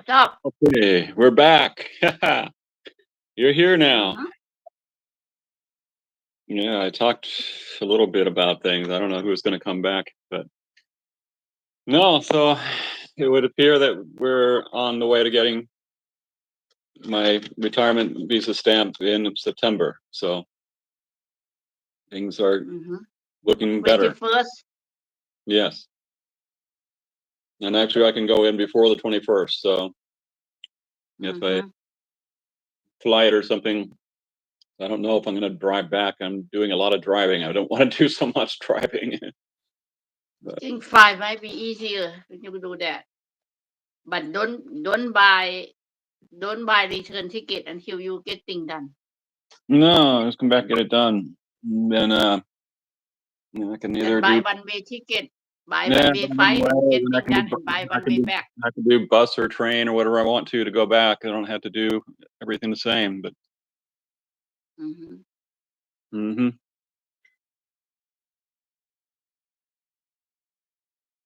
up? Okay, we're back. You're here now. Mhm. Yeah, I talked a little bit about things. I don't know who's going to come back, but no, so it would appear that we're on the way to getting my retirement visa stamp in September. So things are Mhm. looking better. 21st. Yes. And actually, I can go in before the 21st. So if I Mhm. fly it or something, I don't know if I'm going to drive back. I'm doing a lot of driving. I don't want to do so much driving. I But think 5 might be easier when you do that. But don't buy return ticket until you get thing done. no, just come back and get it done. Then I can Just either buy do one-way ticket, buy yeah, one-way flight and get and thing done and buy I can one-way do back. I can do bus or train or whatever I want to go back. I don't have to do everything the same. But Mhm. hmm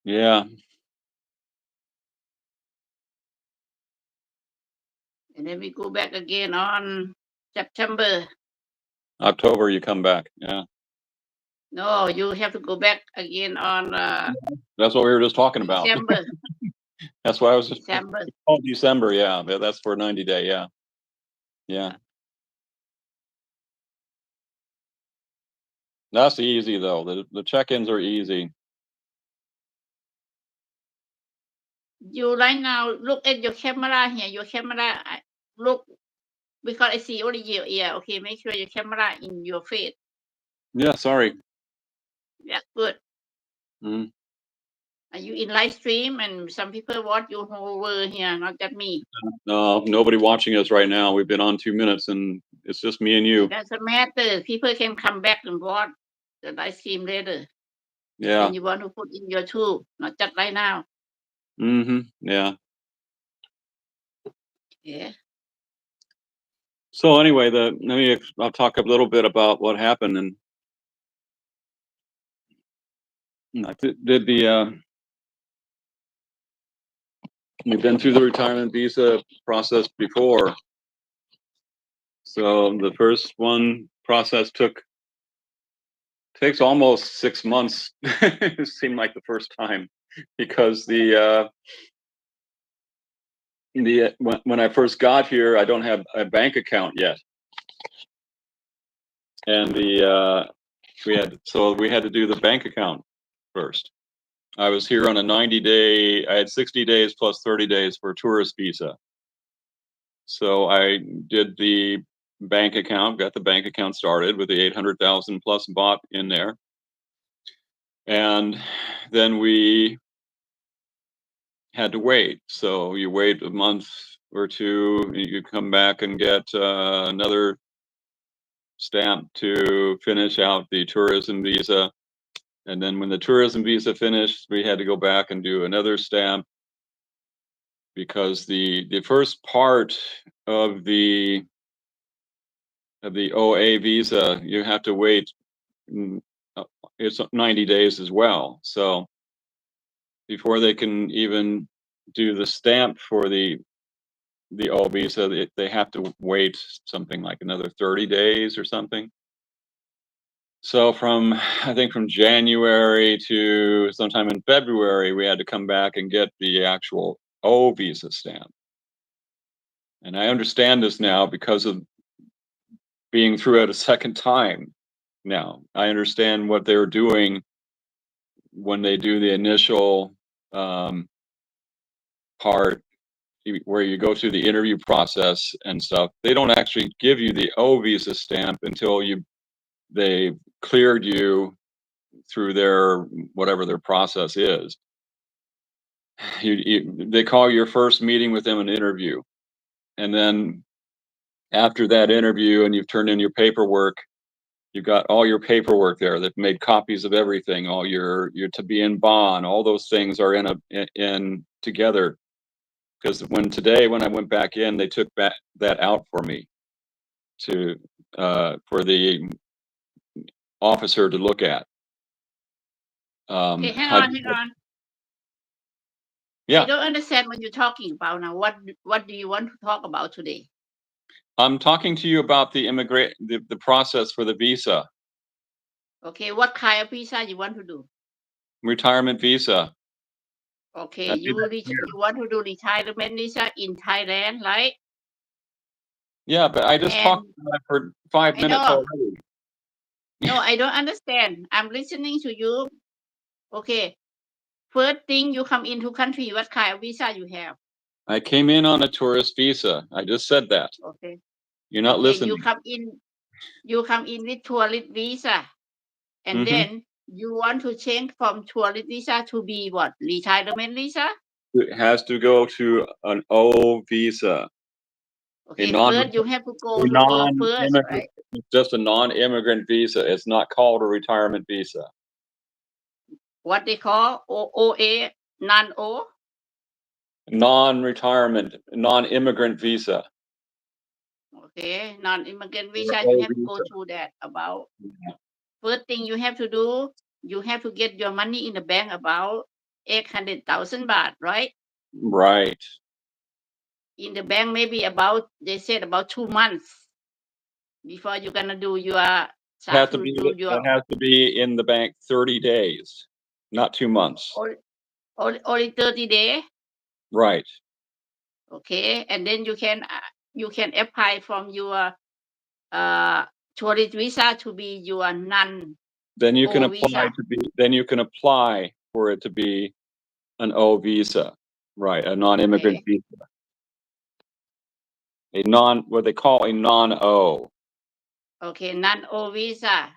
yeah, And then we go back again on September. October you come back. Yeah, No, you have to go back again on that's what we were just talking about. December. That's why I was just December. oh December. Yeah, that's for 90-day. Yeah, yeah. That's easy though. The check-ins are easy. You right now look at your camera here. Your camera look because I see only your ear. Okay, make sure your camera in your face. Yeah, sorry. Yeah, good. Mm. Are you in live stream and some people watch you over here, not just me. No, nobody watching us right now. We've been on 2 minutes and it's just me and It you. doesn't matter. People can come back and watch the live stream later Yeah. when you want to put in your tube, not just right now. Yeah. Yeah. So anyway, I'll talk a little bit about what happened and I did we've been through the retirement visa process before. So the first one process takes almost 6 months. It seemed like the first time because when I first got here, I don't have a bank account yet, and we had to do the bank account first. I was here on a 90-day. I had 60 days plus 30 days for a tourist visa. So I did the bank account, got the bank account started with the 800,000 plus bought in there, and then we had to wait. So you wait a month or two, you come back and get another stamp to finish out the tourism visa. And then when the tourism visa finished, we had to go back and do another stamp because the first part of the OA visa, you have to wait. mm, It's 90 days as well. So before they can even do the stamp for the O visa, they have to wait something like another 30 days or something. So I think from January to sometime in February, we had to come back and get the actual O visa stamp. And I understand this now because of being through it a second time now. I understand what they're doing when they do the initial um, part where you go through the interview process and stuff. They don't actually give you the O visa stamp until they cleared you through their whatever their process is. They call your first meeting with them an interview, and then after that interview and you've turned in your paperwork, you've got all your paperwork there. They've made copies of everything, all your to be in bond, all those things are in together. Because when I went back in, they took that out for me to for the officer to look at. Okay, hang I on, hang on. I Yeah, don't understand what you're talking about now. What do you want to talk about today? I'm talking to you about the process for the visa, Okay, what kind of visa you want to do? retirement visa. Okay, I made that clear. you want to do retirement visa in Thailand, right? Yeah, but I just talked And about that for 5 I minutes know. already. No, I don't understand. I'm listening to you. Okay. First thing you come into country, what kind of visa you have? I came in on a tourist visa. I just said that. Okay. You're not Okay, listening. you come in with tourist visa, and Mhm. then you want to change from tourist visa to be what? Retirement visa? It has to go to an O visa. Okay, non first you have to go a to work first, non-immigrant, right? just a non-immigrant visa. It's not called a retirement visa. What they call OA, non-O? Non-retirement, non-immigrant visa. Okay, non-immigrant Or visa, you O have to go visa. through that about. Yeah. First thing you have to do, you have to get your money in the bank about 800,000 baht, right? Right. In the bank, maybe about, they said about 2 months before you're gonna do your, start to do your, It has to be in the bank 30 days, not 2 months. only 30 days. Right. Okay, and then you can apply from your tourist visa to be your non Then you can O apply visa. for it to be an O visa. Right, a non-immigrant Okay, visa. What they call a non-O. okay, non O visa,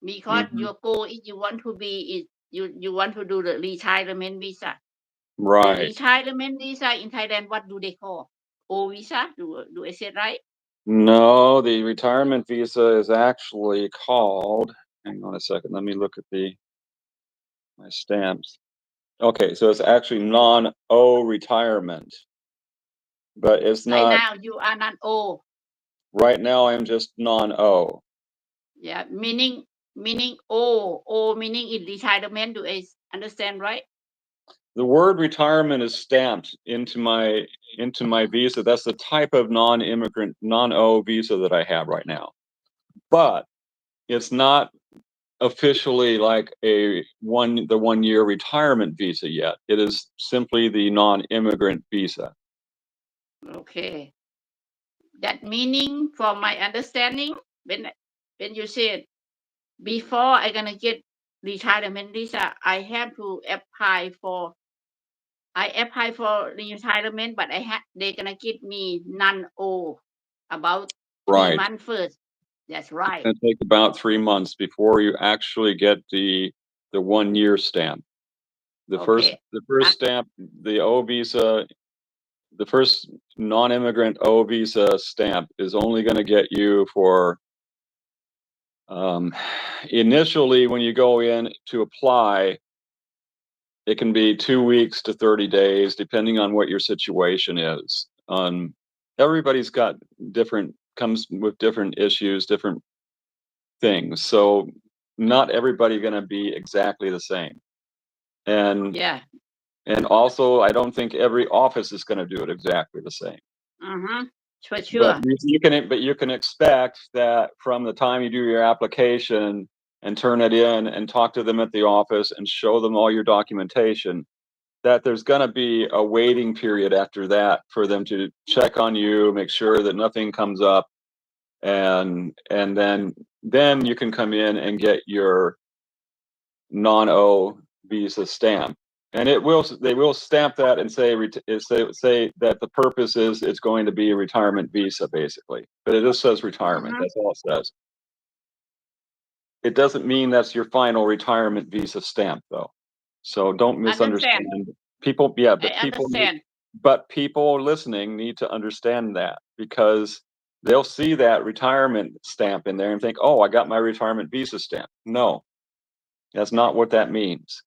because Mhm. your goal is you want to be is you want to do the retirement visa. The Right. retirement visa in Thailand, what do they call? O visa? Do I say it right? No, the retirement visa is actually called, hang on a second, let me look at my stamps. Okay, so it's actually non-O retirement, but it's Right not, now you are non O. right now I'm just non-O. Yeah, meaning O meaning in retirement. Do I understand right? The word retirement is stamped into my visa. That's the type of non-immigrant, non-O visa that I have right now. But it's not officially like the 1 year retirement visa yet. It is simply the non-immigrant visa. Okay. That meaning, from my understanding, when you said before I gonna get retirement visa, I have to apply for. I apply for retirement, but they're gonna give me non O about 3 Right. months first. That's right. It's gonna take about 3 months before you actually get the 1 year stamp. Okay. The first stamp, the O visa, the first non-immigrant O visa stamp is only gonna get you for, initially, when you go in to apply, it can be 2 weeks to 30 days, depending on what your situation is. Everybody's got comes with different issues, different things. So not everybody gonna be exactly the same. And Yeah. also, I don't think every office is gonna do it exactly the same. Mm-hmm. For But sure. you can expect that from the time you do your application and turn it in and talk to them at the office and show them all your documentation, that there's gonna be a waiting period after that for them to check on you, make sure that nothing comes up, and then you can come in and get your non-O visa stamp. And they will stamp that and say that the purpose is it's going to be a retirement visa, basically. But it just says retirement. Mm-hmm. That's all it says. It doesn't mean that's your final retirement visa stamp, though. So don't Understand. misunderstand. People, yeah, I understand. but people listening need to understand that, because they'll see that retirement stamp in there and think, "Oh, I got my retirement visa stamp." No, that's not what that means.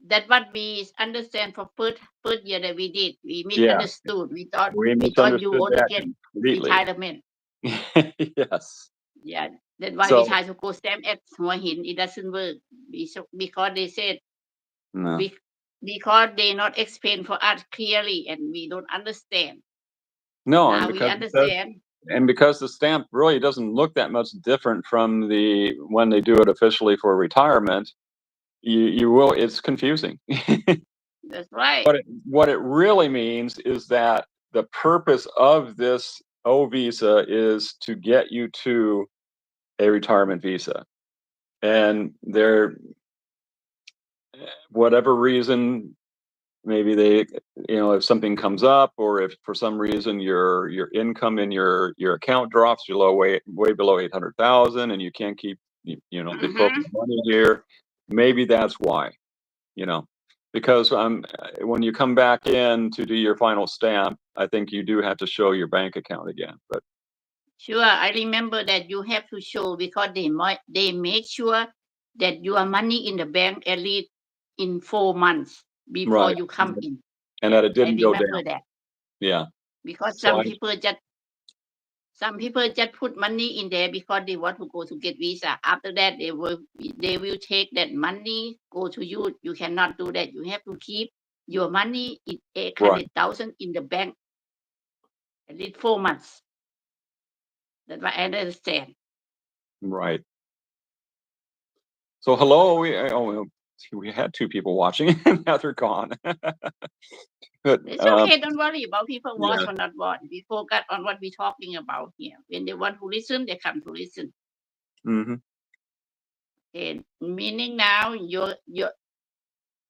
That what we understand for first year that we did. We Yeah, misunderstood. we We thought you misunderstood only that get completely. retirement. Yes. Yeah. That's why we So, try to go stamp at Hua Hin. It doesn't work. Because they said no. because they not explain for us clearly and we don't understand. No, Now we understand. and because the stamp really doesn't look that much different from the when they do it officially for retirement, you will it's confusing. That's right. What it really means is that the purpose of this O visa is to get you to a retirement visa. And there, whatever reason, maybe they, if something comes up, or if for some reason your income in your account drops way below 800,000, and you can't keep the appropriate money here, maybe that's why, because when you come back in to do your final stamp, I think you do have to show your bank account again. But sure, I remember that you have to show because they make sure that your money in the bank at least in 4 months before right, you come in. and that it didn't I go remember down. that Yeah, because so some people just put money in there because they want to go to get visa. After that, they will take that money go to you. You cannot do that. You have to keep your money in 800,000 in the bank at least 4 months. That's what I understand. right. So hello, we had two people watching, and now they're gone. But It's okay. Don't worry about people watch yeah, or not watch. We focus on what we're talking about here. When they want to listen, they come to listen. hmm And meaning now you're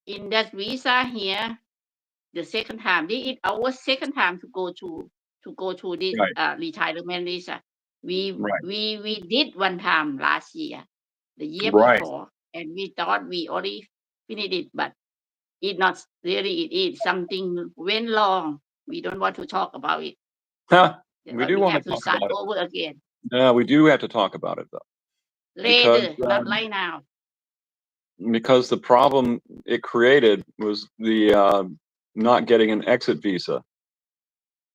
in that visa here. The second time, this is our second time to go to this right, retirement visa. We right, we did one time last year, the year right. before, and we thought we already finished it, but it not really. It is something went wrong. We don't want to talk about it. Huh. That's We why do we want to have to talk start about it. over again Yeah, we do have to talk about it though, because later, not right now. because the problem it created was the not getting an exit visa.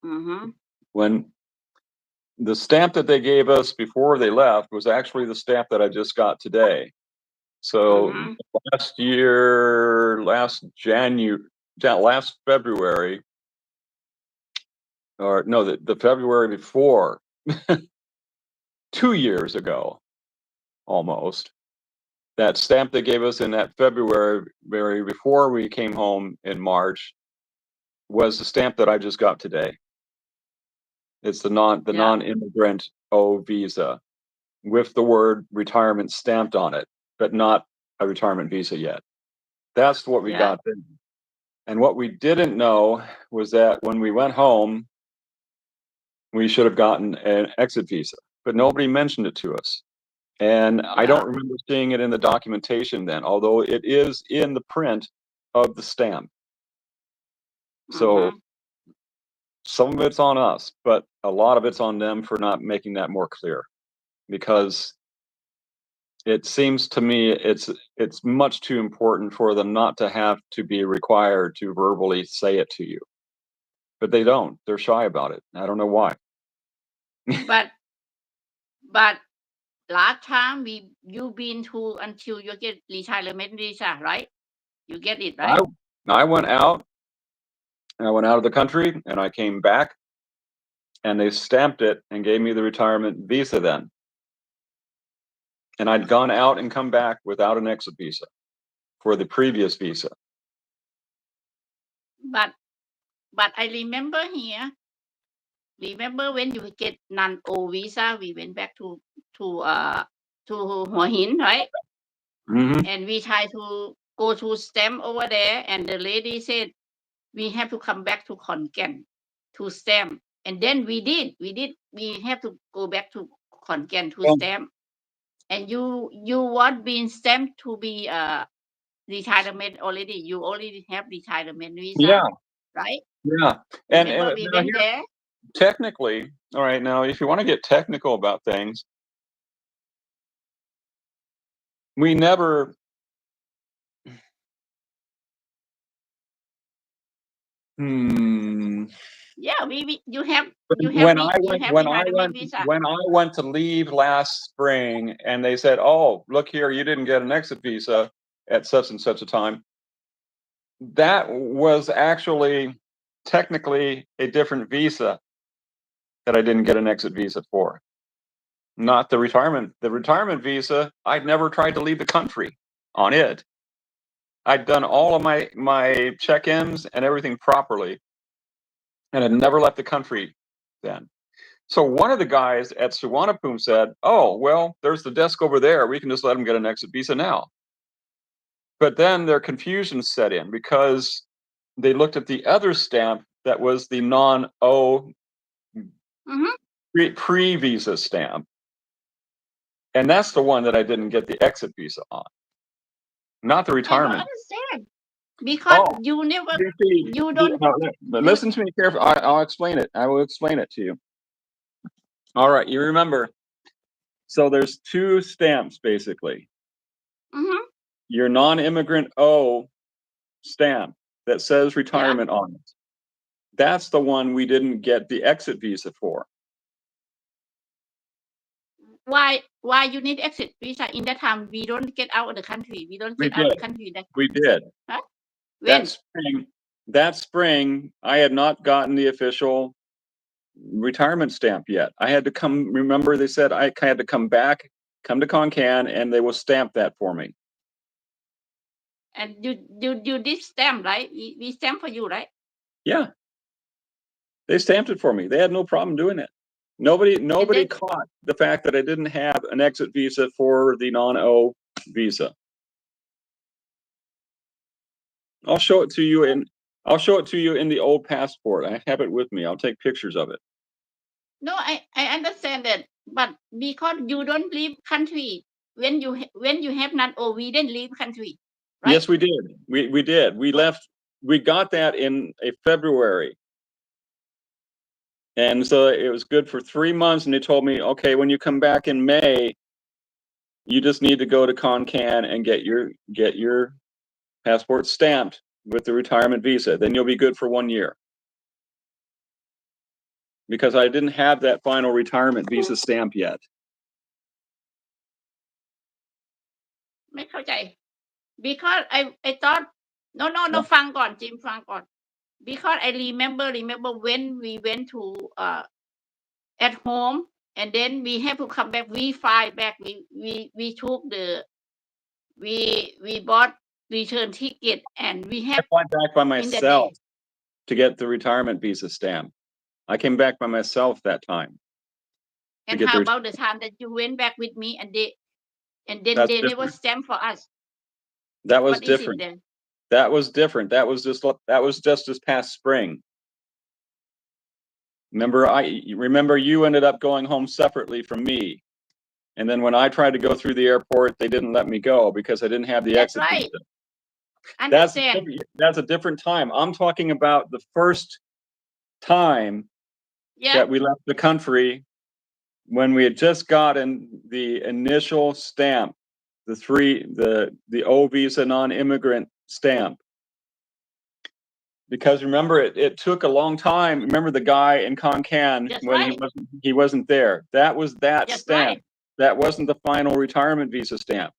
Mm-hmm. When the stamp that they gave us before they left was actually the stamp that I just got today. So Mm-hmm. last February, or no, the February before, 2 years ago, almost, that stamp they gave us in that February before we came home in March was the stamp that I just got today. It's the Yeah. non-immigrant O visa with the word retirement stamped on it, but not a retirement visa yet. That's what we Yeah. got then. And what we didn't know was that when we went home, we should have gotten an exit visa, but nobody mentioned it to us. And I Yeah. don't remember seeing it in the documentation then, although it is in the print of the stamp. So Mm-hmm. some of it's on us, but a lot of it's on them for not making that more clear, because it seems to me it's much too important for them not to have to be required to verbally say it to you. But they don't. They're shy about it. I don't know why. But but last time you been to until you get retirement visa, right? You get it, I right? I went out. I went out of the country and I came back, and they stamped it and gave me the retirement visa then. And I'd gone out and come back without an exit visa for the previous visa. But I remember here. Remember when you get non-O visa, we went back to Hua Hin, right? hmm And we tried to go to stamp over there, and the lady said we have to come back to Khon Kaen to stamp. And then we did. We have to go back to Khon Kaen to Well, stamp. And you want being stamped to be retirement already. You already have retirement visa, yeah, right? yeah. And Remember we now went here, there. technically, all right, now if you want to get technical about things, we never hmm, Yeah, you have retirement visa. when I went to leave last spring, and they said, "Oh, look here, you didn't get an exit visa at such and such a time." that was actually technically a different visa that I didn't get an exit visa for. Not the retirement. The retirement visa, I'd never tried to leave the country on it. I'd done all of my check-ins and everything properly, and had never left the country then. So one of the guys at Suvarnabhumi said, "Oh, well, there's the desk over there. We can just let him get an exit visa now." But then their confusion set in because they looked at the other stamp that was the non-O Mm-hmm. pre-visa stamp. And that's the one that I didn't get the exit visa on, not the I don't retirement. understand because Oh, you never, you see, you don't. listen to me carefully. I'll explain it. I will explain it to you. All right, you remember. So there's two stamps basically. Mm-hmm. Your non-immigrant O stamp that says retirement on it. That's the one we didn't get the exit visa for. Why you need exit visa in that time? We don't get out of the country. We don't We get out of the did. country. We did. Huh? When? That spring, I had not gotten the official retirement stamp yet. I had to come. Remember, they said I had to come back, come to Concan, and they will stamp that for me. And you did stamp, right? We stamp for you, right? Yeah, they stamped it for me. They had no problem doing it. Nobody caught the fact that I didn't have an exit visa for the non-O visa. I'll show it to you in the old passport. I have it with me. I'll take pictures of it. No, I understand that, but because you don't leave country when you have non-O, we didn't leave country, right? Yes, we did. We did. We left. We got that in February. And so it was good for 3 months. And they told me, okay, when you come back in May, you just need to go to Concan and get your passport stamped with the retirement visa. Then you'll be good for 1 year. Because I didn't have that final retirement visa stamp yet. ไม่เข้าใจ because I thought no ฟังก่อนจิมฟังก่อน because I remember when we went to at home and then we have to come back, we fly back, we took the we bought return ticket and we I have went back by in the myself day. to get the retirement visa stamp. I came back by myself that time. And get how the about the time that you went back with me and then That's they never different. stamped for us? That was What is it different. then? That was different. That was just this past spring. Remember you ended up going home separately from me. And then when I tried to go through the airport, they didn't let me go because I didn't have the That's exit right. visa. Understand. That's a different time. I'm talking about the first time Yeah. that we left the country when we had just gotten the initial stamp, the O visa non-immigrant stamp. Because remember, it took a long time. Remember the guy in Concan That's when right. he wasn't there. That was that That's stamp. right. That wasn't the final retirement visa stamp.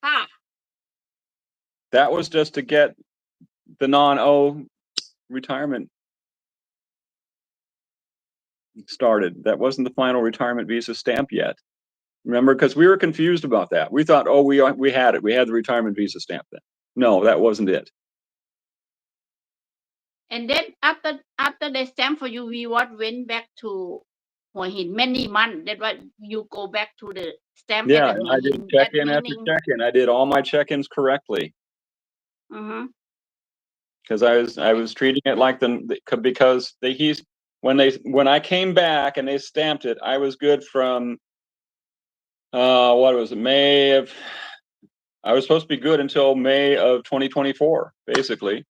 Ah, That was just to get the non-O retirement started. That wasn't the final retirement visa stamp yet. Remember, because we were confused about that. We thought, oh, we had it. We had the retirement visa stamp then. No, that wasn't it. and then after they stamp for you, we went back to Hua Hin many months. That's why you go back to the stamp Yeah, at and Hua I did Hin. check-in after check-in. I did all my check-ins correctly. Mm-hmm. Because I was treating it like because when I came back and they stamped it, I was good from what was it, I was supposed to be good until May of 2024, basically.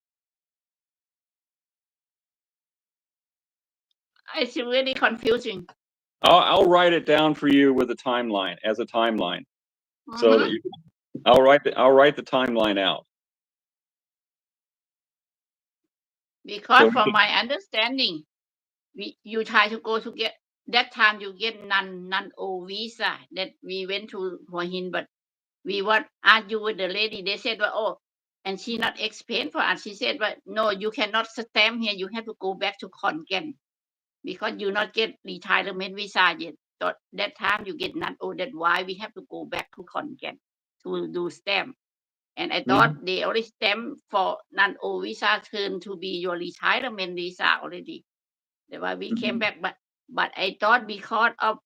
It's really confusing. I'll write it down for you with a timeline as a timeline, so that I'll write the timeline out. Because from my understanding, you try to go to get that time you get non-O visa that we went to Hua Hin, but we argue with the lady. They said, well, oh, and she not explain for us. She said, but no, you cannot stamp here. You have to go back to Khon Kaen because you not get retirement visa yet. So that time you get not. Oh, that's why we have to go back to Khon Kaen to do stamp. And I thought they already stamp for non-O visa turn to be your retirement visa already. That's why we came back. But I thought because of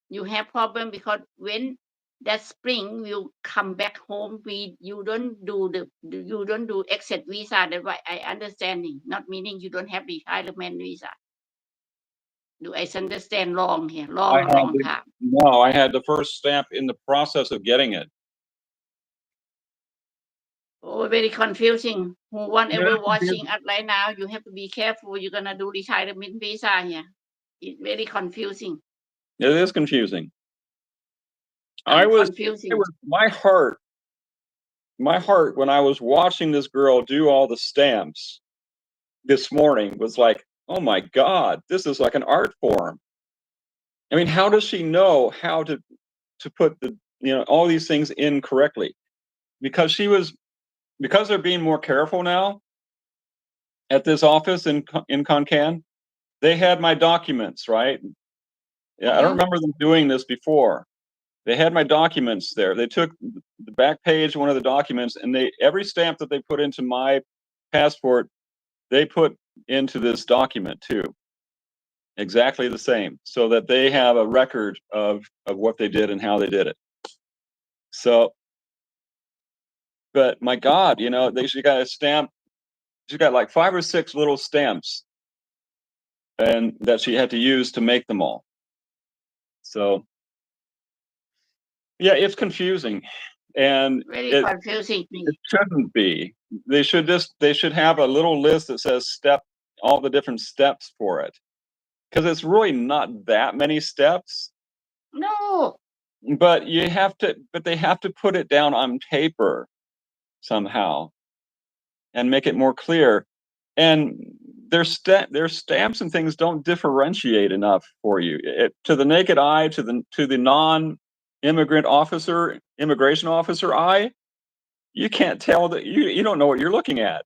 you have problem because when that spring you come back home, you don't do exit visa. That's why I understanding, not meaning you don't have retirement visa. Do I understand wrong here? Long time. No, I had the first stamp in the process of getting it. Oh, very confusing. Whoever watching us right now, you have to be careful. You're gonna do retirement visa here. It's very confusing. It is confusing. Confusing. My heart when I was watching this girl do all the stamps this morning was like, oh my God, this is like an art form. I mean, how does she know how to put all these things in correctly? Because they're being more careful now at this office in Khon Kaen. They had my documents, right? Yeah, I don't remember them doing this before. They had my documents there. They took the back page of one of the documents, and every stamp that they put into my passport, they put into this document too. Exactly the same, so that they have a record of what they did and how they did it. So, but my God, she got a stamp. She got like 5 or 6 little stamps, and that she had to use to make them all. So, yeah, it's confusing, and Very confusing. It shouldn't be. They should have a little list that says all the different steps for it, because it's really not that many steps. No. But they have to put it down on paper somehow and make it more clear. And their stamps and things don't differentiate enough for you. To the naked eye, to the non-immigrant immigration officer eye, you can't tell that you don't know what you're looking at.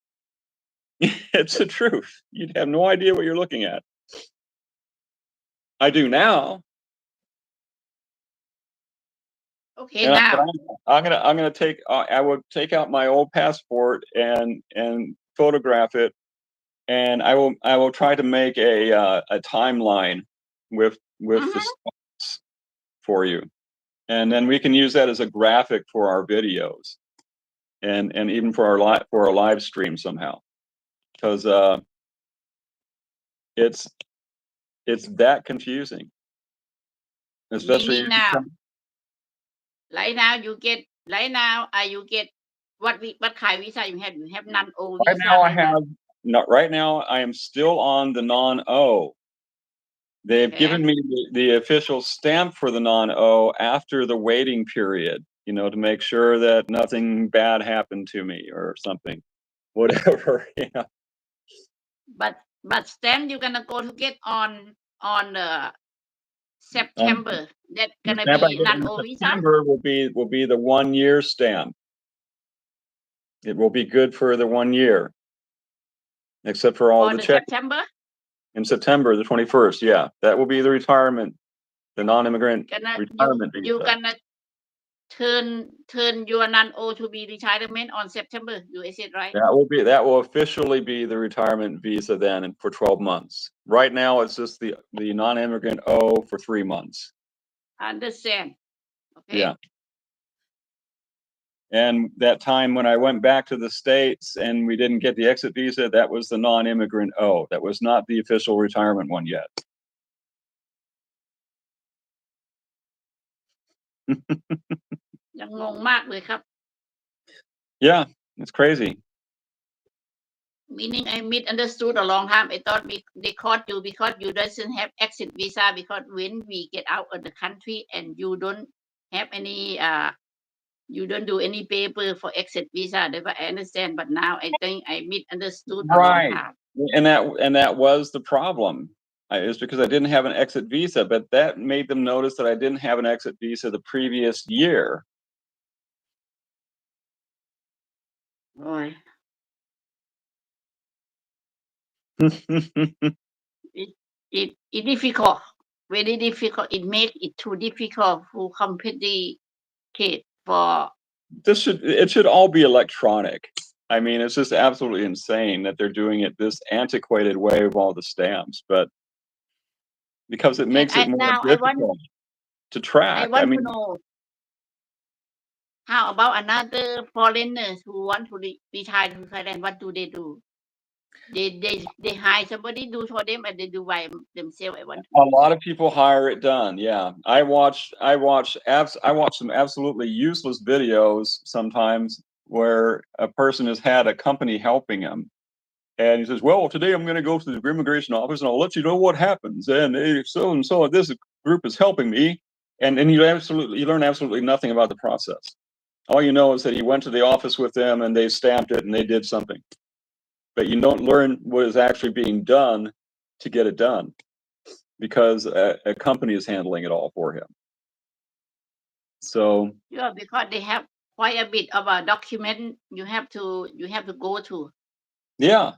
It's the truth. You'd have no idea what you're looking at. I do now. Okay, now I'm gonna take. I would take out my old passport and photograph it, and I will try to make a timeline with the steps for you, and then we can use that as a graphic for our videos, and even for our live stream somehow, because it's that confusing, especially now. Right now you get what kind of visa you have? You have non-O visa. Right now I am still on the non-O. They've given me the official stamp for the non-O after the waiting period, to make sure that nothing bad happened to me or something, whatever. Yeah. But stamp you're gonna go to get on September. That's gonna be non-O visa. September will be the 1 year stamp. It will be good for the 1 year, except for all the checks. September. In September, the 21st, yeah, that will be the retirement, the non-immigrant retirement visa. You're gonna turn your non-O to be retirement on September. You said right? That will officially be the retirement visa then, and for 12 months. Right now, it's just the non-immigrant O for 3 months. Understand? Okay. Yeah. And that time when I went back to the States and we didn't get the exit visa, that was the non-immigrant O. That was not the official retirement one yet. Yeah, it's crazy. Meaning I misunderstood a long time. I thought they caught you because you doesn't have exit visa, because when we get out of the country and you don't have any you don't do any paper for exit visa. That's what I understand. But now I think I misunderstood a long time. And that was the problem. It's because I didn't have an exit visa, but that made them notice that I didn't have an exit visa the previous year. Boy. It difficult, very difficult. It make it too difficult to complicate for. It should all be electronic. I mean, it's just absolutely insane that they're doing it this antiquated way with all the stamps, but because it makes it more Now difficult to I track. I want to mean, know how about another foreigners who want to retire to Thailand. What do? They hire somebody do for them and they do by themselves. I want to a lot of people hire it done. Yeah, I watch some absolutely useless videos sometimes where a person has had a company helping him, and he says, "Well, today I'm going to go to the immigration office and I'll let you know what happens." And so and so, this group is helping me, and you learn absolutely nothing about the process. All you know is that he went to the office with them and they stamped it and they did something, but you don't learn what is actually being done to get it done, because a company is handling it all for him. So yeah, because they have quite a bit of a document you have to go to. yeah.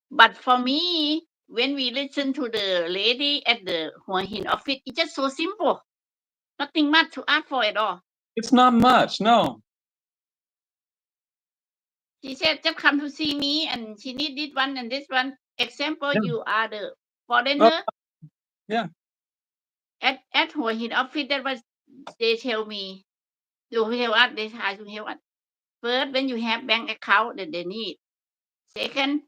But for me, when we listen to the lady at the Hua Hin office, it's just so simple. Nothing much to ask for at all. It's not much, no. She said, just come to see me and she need this one and this one. Example, Yeah. you are the foreigner. Yeah. At Hua Hin office, that was they tell me. They tell us, they try to help us. First, when you have bank account that they need. Second,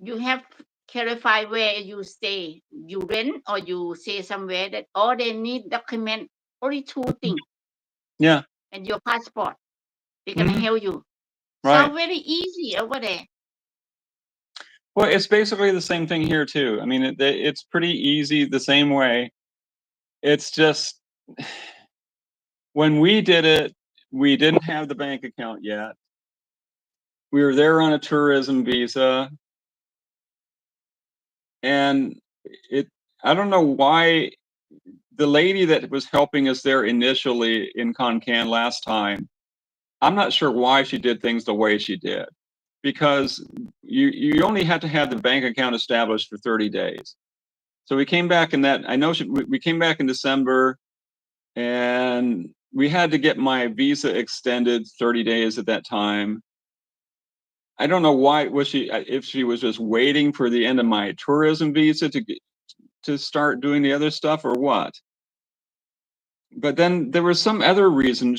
you have clarify where you stay. You rent or you stay somewhere that all they need document only 2 things. Yeah. And your passport. They're gonna help you. Right. So very easy over there. Well, it's basically the same thing here too. I mean, it's pretty easy the same way. It's just when we did it, we didn't have the bank account yet. We were there on a tourism visa, and I don't know why the lady that was helping us there initially in Khon Kaen last time, I'm not sure why she did things the way she did, because you only had to have the bank account established for 30 days. So we came back in that, I know we came back in December, and we had to get my visa extended 30 days at that time. I don't know why if she was just waiting for the end of my tourism visa to start doing the other stuff or what. But then there was some other reason.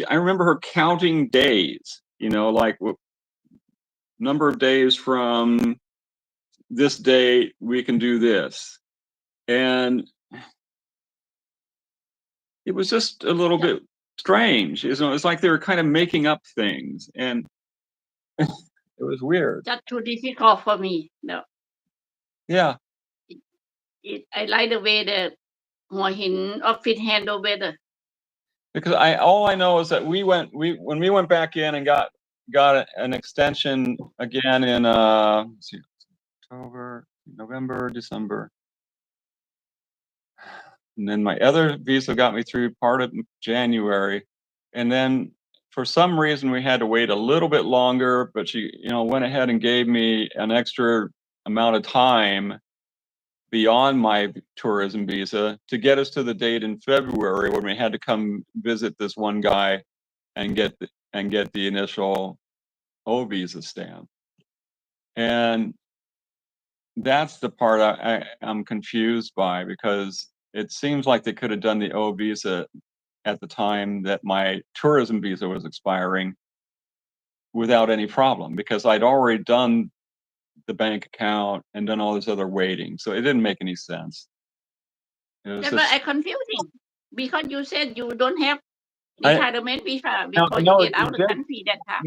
I remember her counting days, like number of days from this date we can do this. And it was just a little bit strange. It's like they were kind of making up things, and it was weird. That's too difficult for me. No. Yeah. I like the way the Hua Hin office handle better. Because all I know is that when we went back in and got an extension again in let's see, October, November, December. And then my other visa got me through part of January. And then for some reason we had to wait a little bit longer, but she, went ahead and gave me an extra amount of time beyond my tourism visa to get us to the date in February when we had to come visit this one guy and get the initial O visa stamp. And that's the part I'm confused by, because it seems like they could have done the O visa at the time that my tourism visa was expiring without any problem, because I'd already done the bank account and done all this other waiting. So it didn't make any sense. That's why confusing, because you said you don't have retirement visa before you get out of the country that time.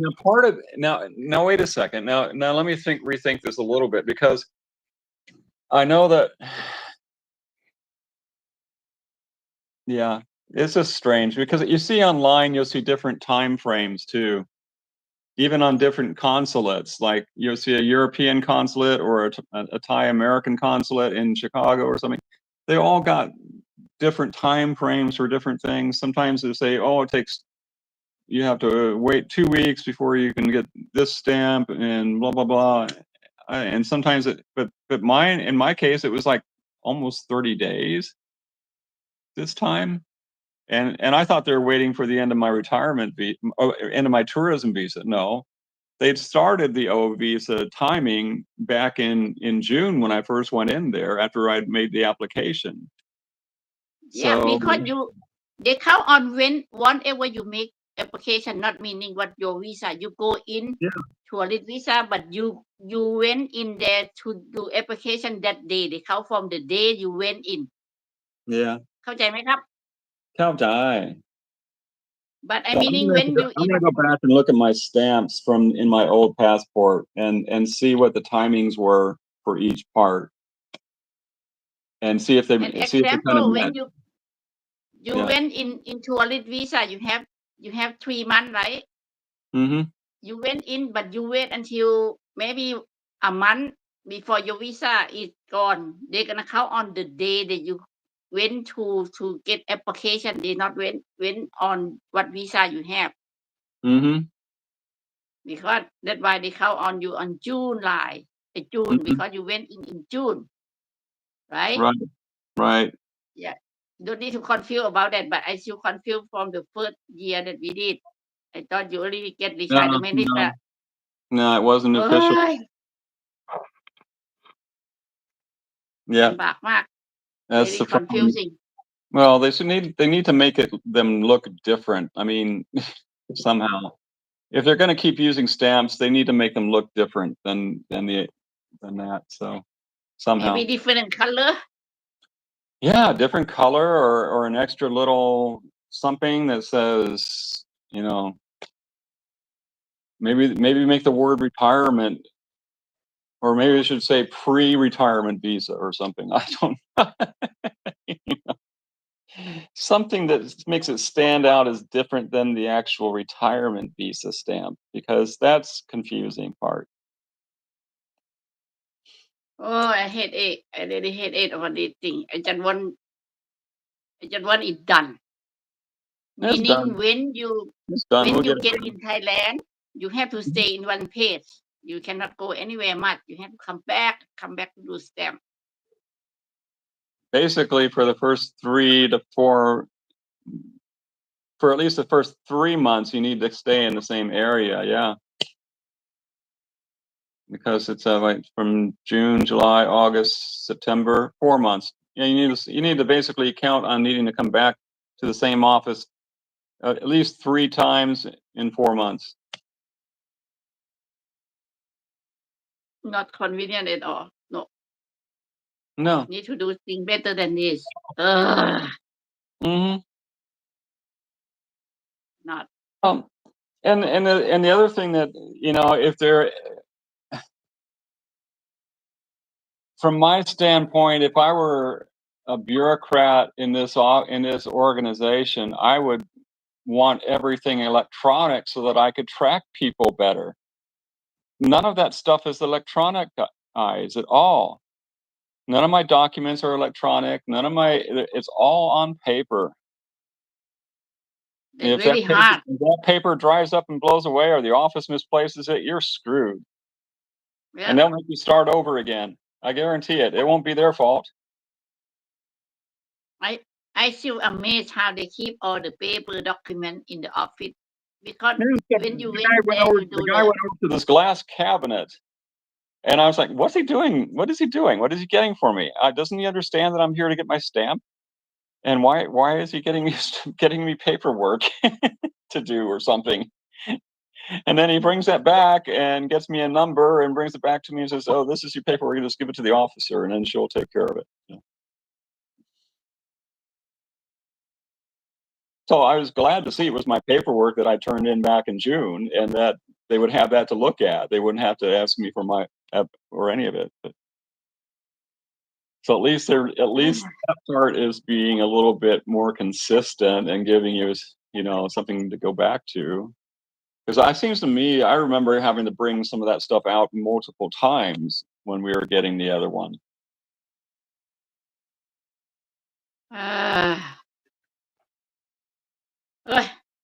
Now wait a second. Now let me rethink this a little bit, because I know that, yeah, it's just strange, because you see online, you'll see different time frames too. Even on different consulates, like you'll see a European consulate or a Thai American consulate in Chicago or something. They all got different time frames for different things. Sometimes they say, oh, you have to wait 2 weeks before you can get this stamp and blah, blah, blah. and sometimes but in my case, it was like almost 30 days this time. And I thought they were waiting for the end of my end of my tourism visa. No, they'd started the O visa timing back in June when I first went in there after I'd made the application. Yeah, So because they count on whenever you make application, not meaning what your visa. You go in tourist visa, but you went in there to do application that day. They count from the day you went in. yeah, เข้าใจไหมครับ เข้าใจ But I So meaning when you I'm gonna go back and look at my stamps from in my old passport and see what the timings were for each part, and see if they an kind of example when met. you Yeah. went in tourist visa, you have 3 months, right? Mm-hmm. You went in, but you wait until maybe a month before your visa is gone. They're gonna count on the day that you went to get application. They not went on what visa you have. Mm-hmm. Because that's why they count on you on July, June, Mm-hmm. because you went in June, right? Right. Yeah. Don't need to confuse about that, but I still confused from the first year that we did. I thought you already get retirement visa. No, it wasn't official. เอ้ย Yeah, ลำบากมาก that's very the problem. confusing. Well, they need to make them look different. I mean, somehow, if they're going to keep using stamps, they need to make them look different than that. So somehow, Maybe different color. yeah, different color or an extra little something that says, you know, maybe make the word retirement, or maybe it should say pre-retirement visa or something. I don't know. Something that makes it stand out as different than the actual retirement visa stamp, because that's confusing part. Oh, I headache. I really headache over this thing. I just want it done. It's Meaning done. when you It's done. when We'll you get it get in Thailand, you have to stay in one place. You cannot go anywhere much. You have to come back to do stamp. Basically for the first 3 to 4, for at least the first 3 months, you need to stay in the same area. Yeah. Because it's like from June, July, August, September, 4 months. Yeah, you need to basically count on needing to come back to the same office at least 3 times in 4 months. Not convenient at all. No. No. Need to do things better than this. Ugh. Mm-hmm. Not. And the other thing that, you know, if they're, from my standpoint, if I were a bureaucrat in this organization, I would want everything electronic so that I could track people better. None of that stuff is electronic, guys, at all. None of my documents are electronic. It's all on paper. It's very hard. If that paper dries up and blows away, or the office misplaces it, you're screwed. Yeah. And they'll make you start over again. I guarantee it. It won't be their fault. I still amazed how they keep all the paper document in the office. Because when you went there, you do the guy went over to this glass cabinet, and I was like, "What's he doing? What is he doing? What is he getting for me? Doesn't he understand that I'm here to get my stamp? And why is he getting me paperwork to do or something?" And then he brings that back and gets me a number and brings it back to me and says, "Oh, this is your paperwork. You just give it to the officer, and then she'll take care of it." So I was glad to see it was my paperwork that I turned in back in June, and that they would have that to look at. They wouldn't have to ask me for my or any of it. But, so at least that part is being a little bit more consistent and giving you, you know, something to go back to. Because it seems to me, I remember having to bring some of that stuff out multiple times when we were getting the other one.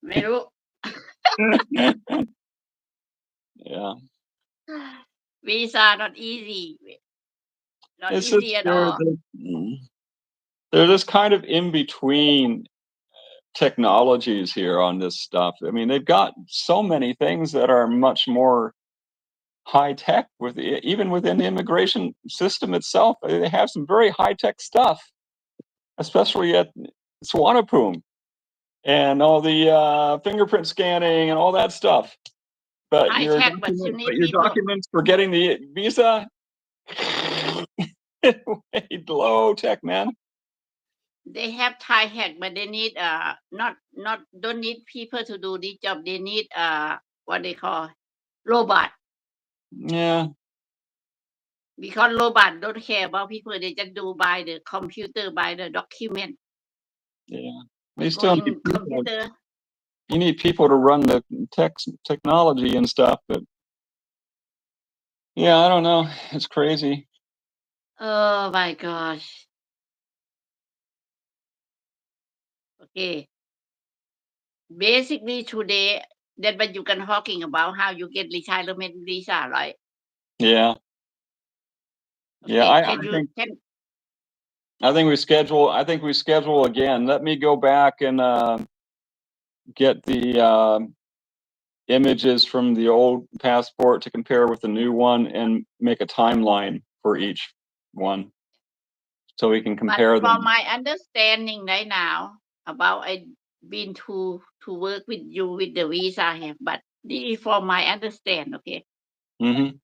ไม่รู้ Yeah. Visa not easy. Not It's easy just at all. they're just kind of in between technologies here on this stuff. I mean, they've got so many things that are much more high tech with even within the immigration system itself. They have some very high tech stuff, especially at Swanepoel and all the fingerprint scanning and all that stuff. But High your tech, but you need people. documents for getting the visa, way low tech, man. They have Thai hack, but they need not don't need people to do this job. They need what they call robot, Yeah, because robot don't care about people. They just do by the computer, by the document. yeah. They Go still need in people. computer. You need people to run the technology and stuff, but yeah, I don't know. It's crazy. Oh my gosh. Okay. Basically today, that what you can talking about how you get retirement visa, right? Yeah, Okay. yeah. Can you I think we schedule again. Let me go back and get the images from the old passport to compare with the new one and make a timeline for each one so we can but compare from them. my understanding right now about I been to work with you with the visa I have, but this is from my understand, okay? Mm-hmm.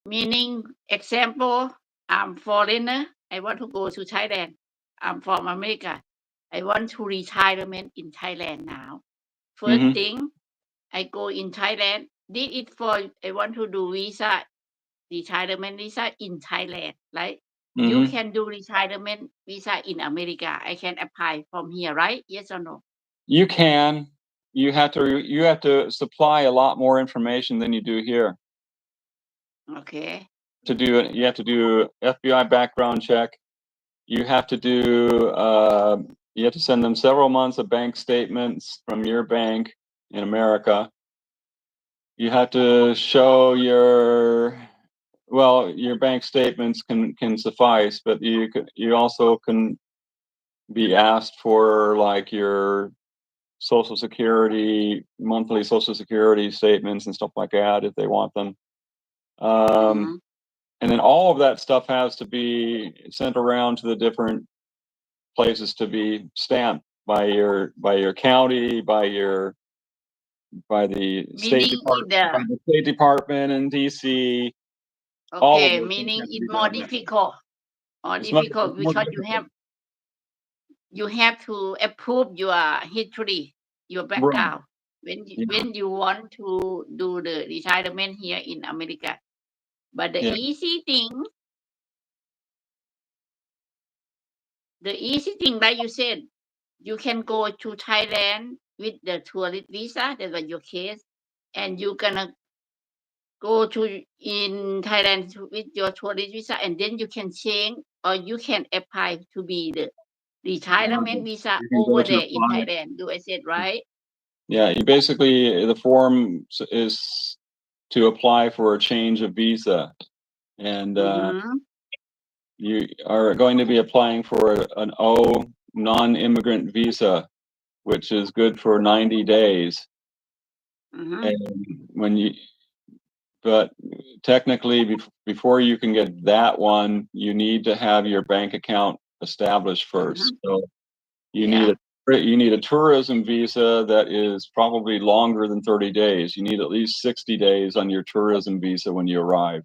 Meaning, example, I'm foreigner. I want to go to Thailand. I'm from America. I want to retirement in Thailand now. First Mm-hmm. thing, I go in Thailand. Did it for I want to do visa, retirement visa in Thailand, right? You Mm-hmm. can do retirement visa in America. I can apply from here, right? Yes or no? You can. You have to supply a lot more information than you do here. Okay. To do it, you have to do FBI background check. You have to do you have to send them several months of bank statements from your bank in America. You have to show your bank statements can suffice, but you also can be asked for like your monthly social security statements and stuff like that if they want them. Mhm. And then all of that stuff has to be sent around to the different places to be stamped by your county, by the State Meaning in Department in DC. All of okay, those things meaning have to it's be more done there. difficult. More It's difficult more because difficult. you have to approve your history, your Right. background Yeah. when you want to do the retirement here in America. But the Yeah. easy thing, like you said, you can go to Thailand with the tourist visa. That was your case, and you gonna go to in Thailand with your tourist visa, and then you can change or you can apply to be the retirement visa You can go over to there in apply. Thailand. Do I say it right? Yeah, you basically the form is to apply for a change of visa, and Mhm. you are going to be applying for an O non-immigrant visa, which is good for 90 days. Mhm. And but technically, before you can get that one, you need to have your bank account established first. So you Yeah. need a tourism visa that is probably longer than 30 days. You need at least 60 days on your tourism visa when you arrive,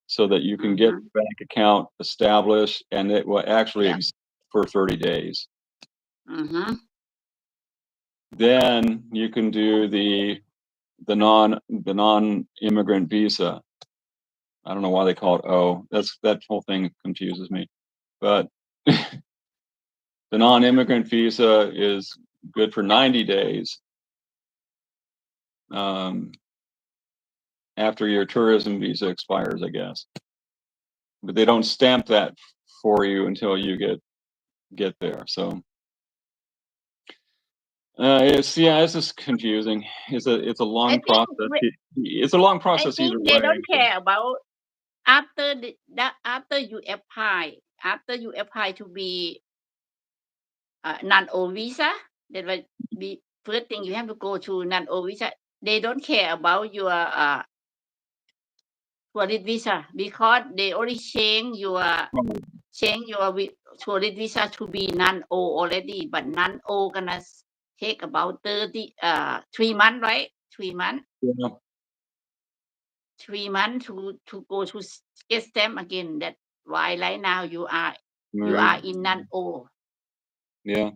so that you can get Mhm. the bank account established and it will actually Yeah. exist for 30 days. Mhm. Then you can do the non-immigrant visa. I don't know why they call it O. That whole thing confuses me. But the non-immigrant visa is good for 90 days after your tourism visa expires, I guess. But they don't stamp that for you until you get there. So it's just confusing. It's a I long think process. It's a long I process either think they way. don't care about after you apply to be non-O visa, that will be first thing you have to go to non-O visa. They don't care about your tourist visa because they already change your tourist visa to be non-O already, but non-O gonna take about 3 months, right? 3 months. Yeah. 3 months to go to get stamp again. That's why right now you are Right. in non-O. Yeah.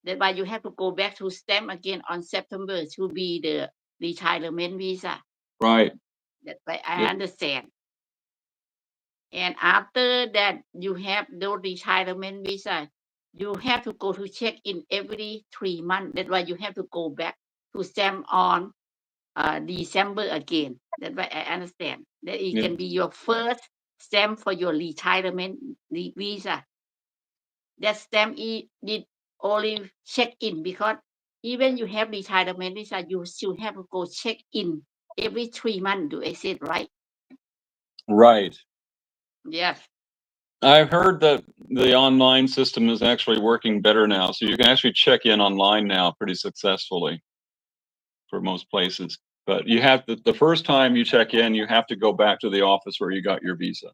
That's why you have to go back to stamp again on September to be the retirement visa. Right. That's why I Yeah. understand. And after that, you have the retirement visa. You have to go to check in every 3 months. That's why you have to go back to stamp on December again. That's why I understand that it Yeah. can be your first stamp for your retirement visa. That stamp did only check in because even you have retirement visa, you still have to go check in every 3 months. Do I say it right? Right. Yes. I've heard that the online system is actually working better now, so you can actually check in online now pretty successfully for most places. But you have the first time you check in, you have to go back to the office where you got your visa.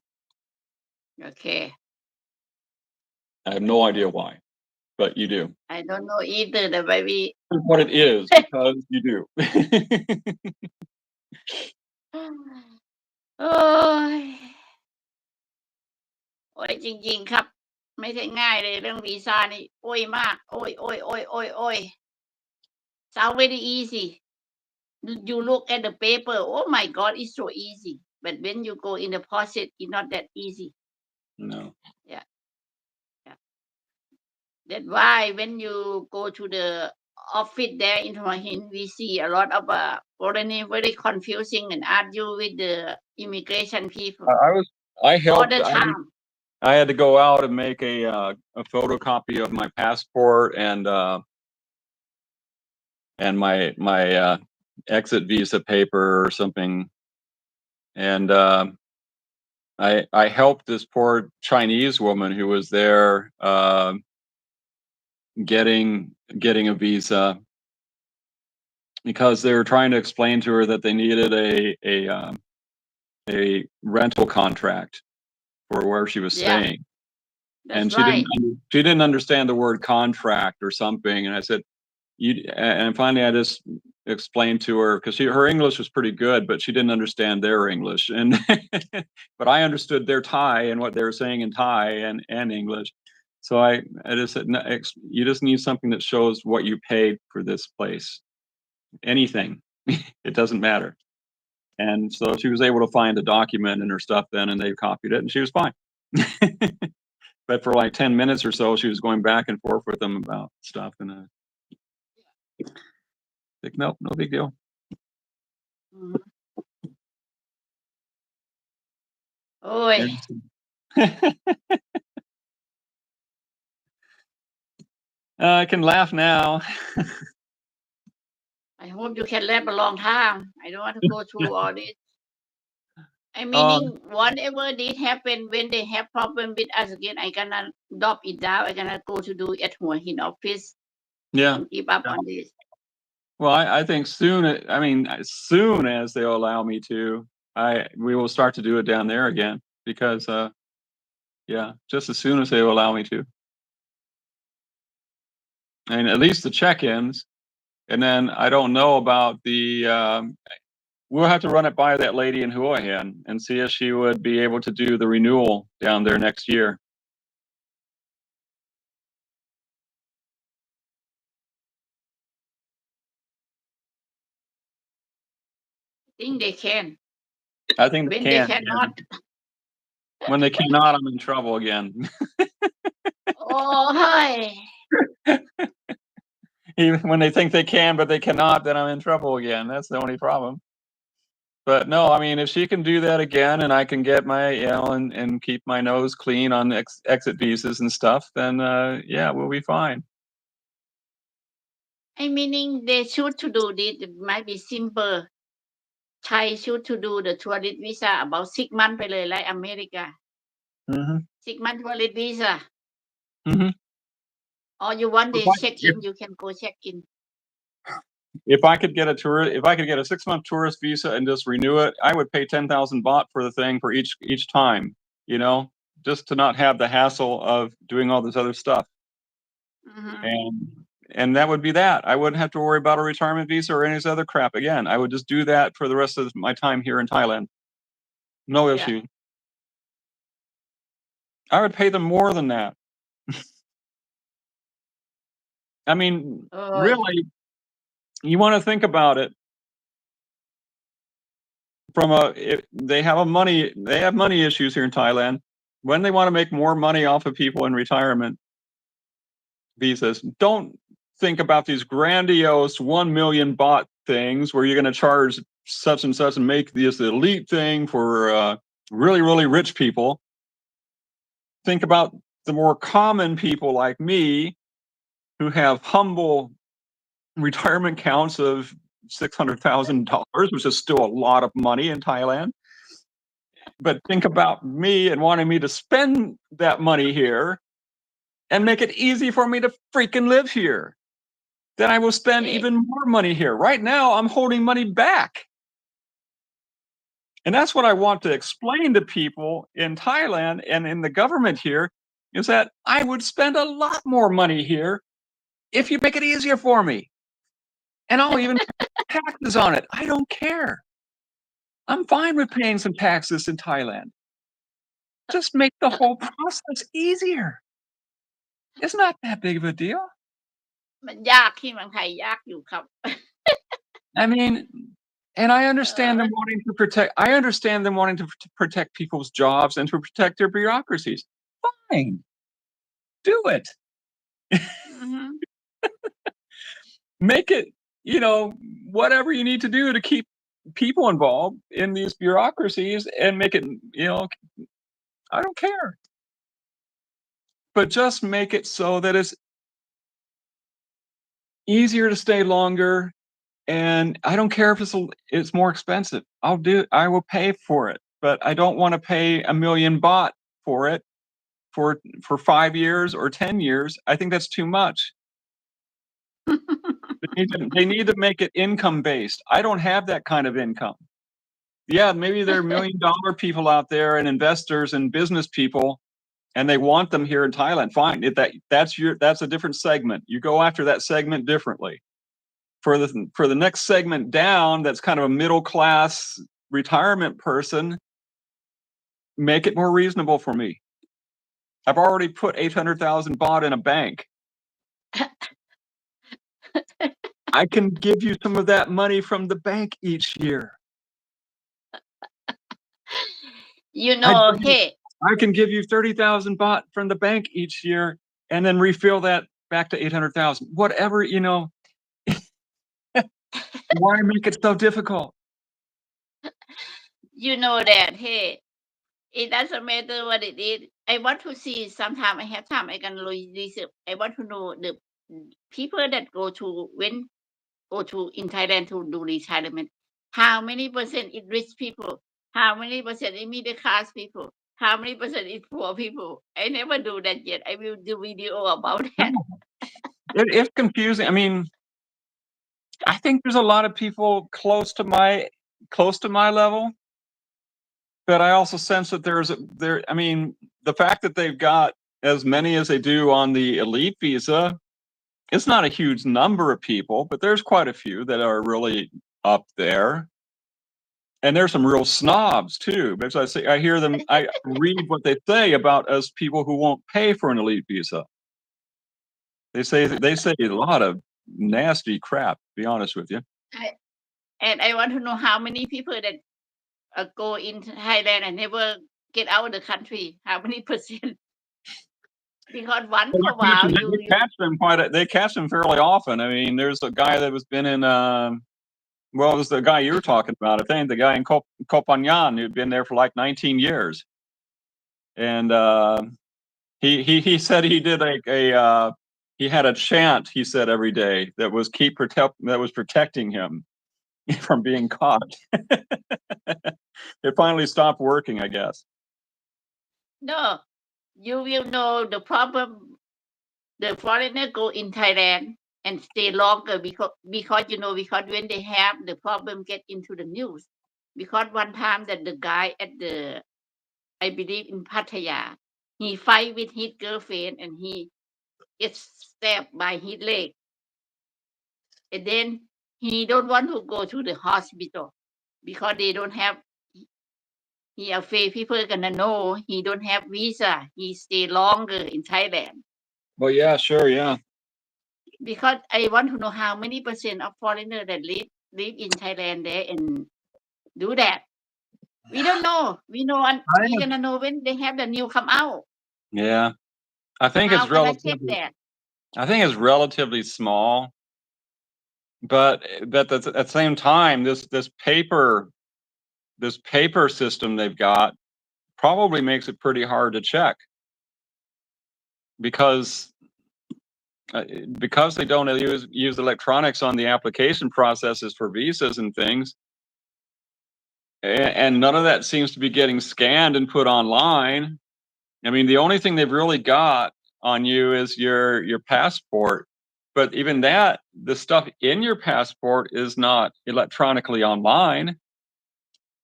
Okay. I have no idea why, but you do. I don't know either. The way Here's what it is, because you do. โอ้ย โอ้ย จริง ๆ ครับ ไม่ใช่ง่ายเลยเรื่องวีซานี่ โอ๊ยมาก โอ๊ย sound very easy. You look at the paper, oh my God, it's so easy. But when you go in the process, it's not that easy. No. Yeah. That's why when you go to the office there in Hua Hin, we see a lot of foreigner very confusing and argue with the immigration people I all helped. the time. I had to go out and make a photocopy of my passport and my exit visa paper or something, and I helped this poor Chinese woman who was there getting a visa because they were trying to explain to her that they needed a rental contract for where she was Yeah. staying. That's And right. she didn't understand the word contract or something. And I said, and finally I just explained to her, because her English was pretty good, but she didn't understand their English. And but I understood their Thai and what they were saying in Thai and English. So I just said, "No, you just need something that shows what you paid for this place. Anything, it doesn't matter." And so she was able to find a document and her stuff then, and they copied it, and she was fine. But for like 10 minutes or so, she was going back and forth with them about stuff, and like, nope, no big deal. Mhm. โอ๊ย I can laugh now. I hope you can live a long time. I don't want to go through all this. I meaning whatever did happen when they have problem with us again, I gonna drop it down. I gonna go to do at Hua Hin office Yeah. and give up on this. Well, I think soon, I mean, as soon as they'll allow me to, we will start to do it down there again, because yeah, just as soon as they will allow me to. And at least the check-ins, and then I don't know about the we'll have to run it by that lady in Hua Hin and see if she would be able to do the renewal down there next year. I think they can. I think they When can. they cannot, When they cannot, I'm in trouble again. oh hi. Even when they think they can, but they cannot, then I'm in trouble again. That's the only problem. But no, I mean, if she can do that again, and I can get my, and keep my nose clean on exit visas and stuff, then yeah, we'll be fine. I meaning they should to do this. It might be simple. Thai should to do the tourist visa about 6 months ไปเลย like America. 6 months tourist visa. Or you want the check-in, you can go check-in. If I could get a 6-month tourist visa and just renew it, I would pay 10,000 baht for the thing for each time, you know, just to not have the hassle of doing all this other stuff. And that would be that. I wouldn't have to worry about a retirement visa or any of this other crap again. I would just do that for the rest of my time here in Thailand. No issue. I would pay them more than that. I mean, really, you want to think about it. They have money issues here in Thailand. When they want to make more money off of people in retirement visas, don't think about these grandiose 1 million baht things where you're going to charge such and such and make this elite thing for really, really rich people. Think about the more common people like me who have humble retirement counts of $600,000, which is still a lot of money in Thailand. But think about me and wanting me to spend that money here and make it easy for me to freaking live here. Then I will spend even more money here. Right now, I'm holding money back. And that's what I want to explain to people in Thailand and in the government here, is that I would spend a lot more money here if you make it easier for me. And I'll even pay taxes on it. I don't care. I'm fine with paying some taxes in Thailand. Just make the whole process easier. It's not that big of a deal. มันยากที่เมืองไทยยากอยู่ครับ I mean, and I understand them wanting to protect people's jobs and to protect their bureaucracies. Fine. Do it. Make it, whatever you need to do to keep people involved in these bureaucracies and make it, I don't care. But just make it so that it's easier to stay longer. And I don't care if it's more expensive. I will pay for it, but I don't want to pay 1 million baht for it for 5 years or 10 years. I think that's too much. They need to make it income based. I don't have that kind of income. Yeah, maybe there are $1 million people out there and investors and business people, and they want them here in Thailand. Fine. That's a different segment. You go after that segment differently. For the next segment down, that's kind of a middle class retirement person, make it more reasonable for me. I've already put 800,000 baht in a bank. I can give you some of that money from the bank each year. Hey. I can give you 30,000 baht from the bank each year and then refill that back to 800,000. Whatever, Why make it so difficult? You know that, hey, it doesn't matter what it is. I want to see sometime I have time I can research. I want to know the people that go to in Thailand to do retirement. How many percent is rich people? How many percent is middle class people? How many percent is poor people? I never do that yet. I will do video about that. It's confusing. I mean, I think there's a lot of people close to my level, but I also sense that the fact that they've got as many as they do on the elite visa, it's not a huge number of people, but there's quite a few that are really up there. And there's some real snobs too, because I read what they say about us people who won't pay for an elite visa. They say a lot of nasty crap, to be honest with you. I want to know how many people that go in Thailand and never get out of the country. How many percent? Because once in a while they catch them fairly often. I mean, there's a guy that was been in it was the guy you were talking about. I think the guy in Koh Phangan who'd been there for like 19 years. And he said he did he had a chant, he said, every day that was protecting him. from being caught. It finally stopped working, I guess. No, you will know the problem. The foreigner go in Thailand and stay longer because because when they have the problem get into the news. Because one time that the guy at the I believe in Pattaya, he fight with his girlfriend and he gets stabbed by his leg. And then he don't want to go to the hospital because they don't have he afraid people gonna know he don't have visa. He stay longer in Thailand. Well, yeah, sure, yeah. Because I want to know how many percent of foreigner that live in Thailand there and do that. We don't know. We know we gonna know when they have the new come out. Yeah, I think How it's can I check relatively. that? I think it's relatively small, but at the same time, this paper system they've got probably makes it pretty hard to check because they don't use electronics on the application processes for visas and things, and none of that seems to be getting scanned and put online. I mean, the only thing they've really got on you is your passport, but even that, the stuff in your passport is not electronically online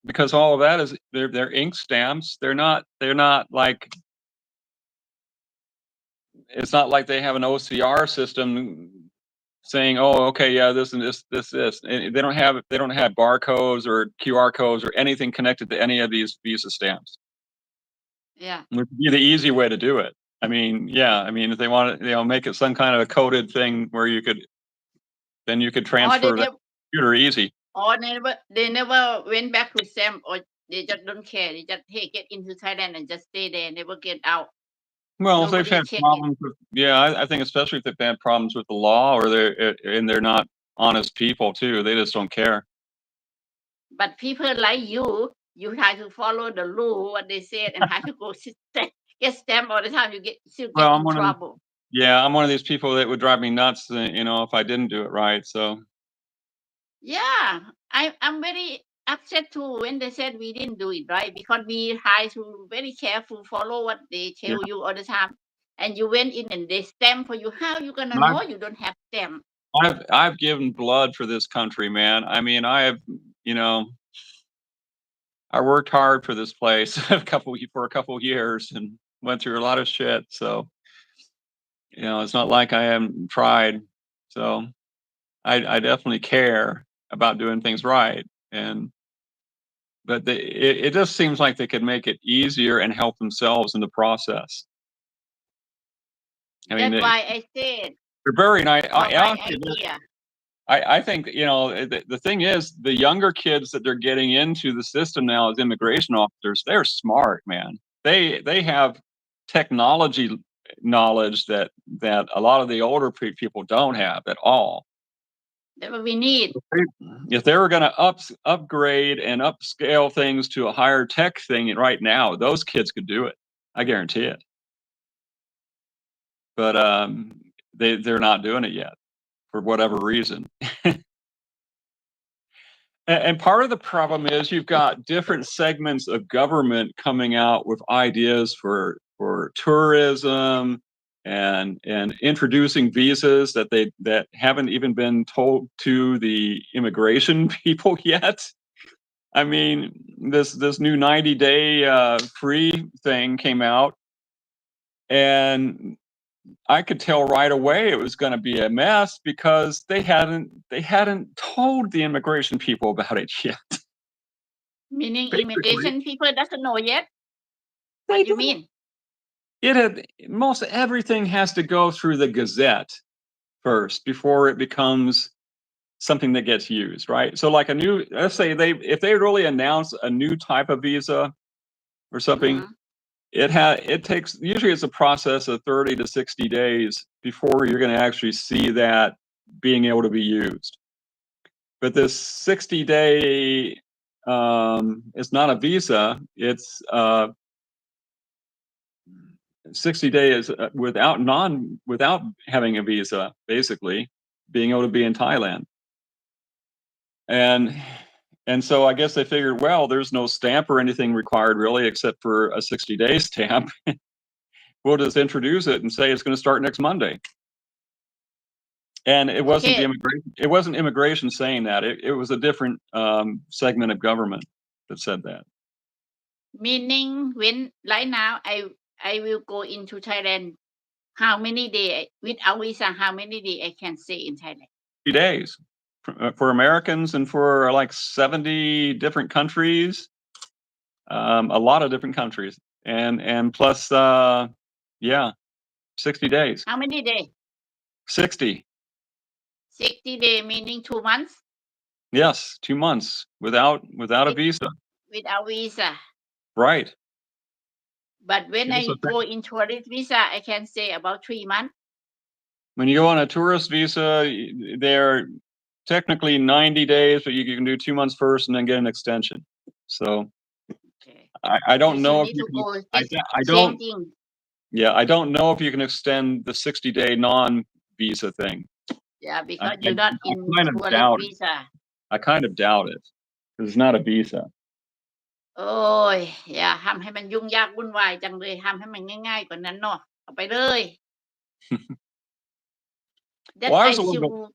because all of that is they're ink stamps. They're not like it's not like they have an OCR system saying, "Oh, okay, yeah, this and this." And they don't have barcodes or QR codes or anything connected to any of these visa stamps. Yeah. Which would be the easy way to do it. I mean, yeah, I mean, if they want to, make it some kind of a coded thing where you could transfer that computer easy. Or they never went back to SAM or they just don't care. They just get into Thailand and just stay there, never get out. Well, if they've Nobody had check it. problems with, yeah, I think especially if they've had problems with the law or they're not honest people too, they just don't care. But people like you have to follow the rule, what they said, and have to go get stamped all the time. You still get Well, in trouble. I'm one of these people that would drive me nuts, if I didn't do it right. So Yeah, I'm very upset too when they said we didn't do it right because we had to very careful follow what they yeah, tell you all the time. And you went in and they stamp for you. How you gonna I've know you don't have stamp? I've given blood for this country, man. I mean, I have, I worked hard for this place for a couple years and went through a lot of shit. So, it's not like I haven't tried. So I definitely care about doing things right. But it just seems like they could make it easier and help themselves in the process. I mean, That's why I said they're very nice. for my idea. I think, the thing is, the younger kids that they're getting into the system now as immigration officers, they're smart, man. They have technology knowledge that a lot of the older people don't have at all. That's what we need. If they were going to upgrade and upscale things to a higher tech thing right now, those kids could do it. I guarantee it. But they're not doing it yet for whatever reason. And part of the problem is you've got different segments of government coming out with ideas for tourism and introducing visas that haven't even been told to the immigration people yet. I mean, this new 90-day free thing came out, and I could tell right away it was going to be a mess because they hadn't told the immigration people about it yet. Meaning Basically, immigration people doesn't know yet. they What do you don't. mean? Most everything has to go through the Gazette first before it becomes something that gets used, right? So like let's say if they really announce a new type of visa or something, it takes, usually it's a process of 30 to 60 days before you're going to actually see that being able to be used. But this 60-day, it's not a visa, it's 60 days without having a visa, basically being able to be in Thailand. and so I guess they figured, well, there's no stamp or anything required really, except for a 60-day stamp. We'll just introduce it and say it's going to start next Monday. And it wasn't the Okay, immigration. It wasn't immigration saying that. It was a different segment of government that said that. meaning when right now I will go into Thailand. How many day without visa? How many day I can stay in Thailand? 50 days for Americans and for like 70 different countries, a lot of different countries, and plus, yeah, 60 days. How many day? 60. 60 day meaning 2 months Yes, 2 months without a with, visa. without visa. Right. But when Yes, I go in tourist visa, I can stay about 3 months. when you go on a tourist visa, they're technically 90 days, but you can do 2 months first and then get an extension. So Okay. I don't Because you know if need you to can. go I, get I don't. changing. Yeah, I don't know if you can extend the 60-day non-visa thing. Yeah, I, because I, you're not I in kind of tourist doubt it. visa. I kind of doubt it because it's not a visa. โอ้ย อย่าทำให้มันยุ่งยากวุ่นวายจังเลยทำให้มันง่ายๆกว่านั้นเนาะเอาไปเลย That Well, I still